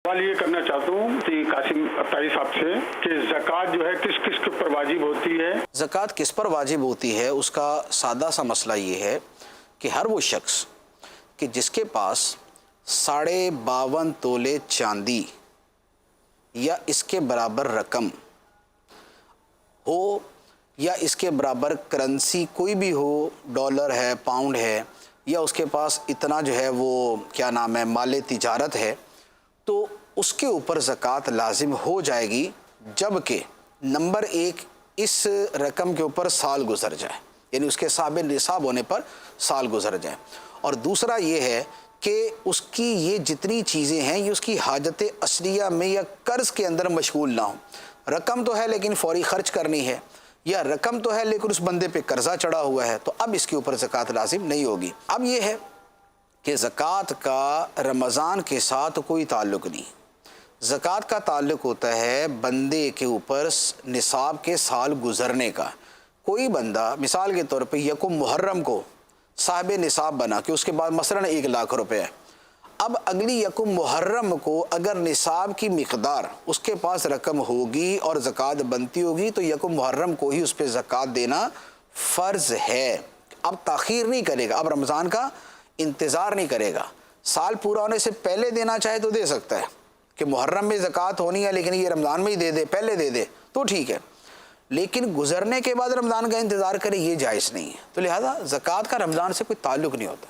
सवाल ये करना चाहता हूँ कि कासिम अत्तारी साहब से कि ज़कात जो है किस किस के ऊपर वाजिब होती है। ज़कात किस पर वाजिब होती है, उसका सादा सा मसला ये है कि हर वो शख्स कि जिसके पास 52.5 तोले चांदी या इसके बराबर रकम हो या इसके बराबर करेंसी कोई भी हो, डॉलर है, पाउंड है, या उसके पास इतना जो है वो क्या नाम है माले तिजारत है, तो उसके ऊपर ज़कात लाजिम हो जाएगी, जबकि नंबर 1 इस रकम के ऊपर साल गुजर जाए, यानी उसके साबिल निसाब होने पर साल गुजर जाए। और दूसरा ये है कि उसकी ये जितनी चीज़ें हैं ये उसकी हाजत असलिया में या कर्ज़ के अंदर मशगूल ना हो। रकम तो है लेकिन फ़ौरी ख़र्च करनी है, या रकम तो है लेकिन उस बंदे पे कर्ज़ा चढ़ा हुआ है, तो अब इसके ऊपर ज़कात लाजिम नहीं होगी। अब ये है कि ज़कात का रमज़ान के साथ कोई ताल्लुक़ नहीं। ज़कात का ताल्लुक़ होता है बंदे के ऊपर निसाब के साल गुज़रने का। कोई बंदा मिसाल के तौर पे यकुम मुहर्रम को साहिब निसाब बना कि उसके बाद मसलन 1 लाख रुपए है। अब अगली यकुम मुहर्रम को अगर निसाब की मिक़दार उसके पास रकम होगी और ज़कात बनती होगी तो यकुम मुहर्रम को ही उस पर ज़कात देना फ़र्ज़ है। अब ताख़ीर नहीं करेगा, अब रमज़ान का इंतज़ार नहीं करेगा। साल पूरा होने से पहले देना चाहे तो दे सकता है कि मुहर्रम में ज़कात होनी है लेकिन ये रमज़ान में ही दे दे, पहले दे दे तो ठीक है, लेकिन गुज़रने के बाद रमज़ान का इंतज़ार करे ये जायज़ नहीं है। तो लिहाजा ज़कात का रमज़ान से कोई ताल्लुक़ नहीं होता।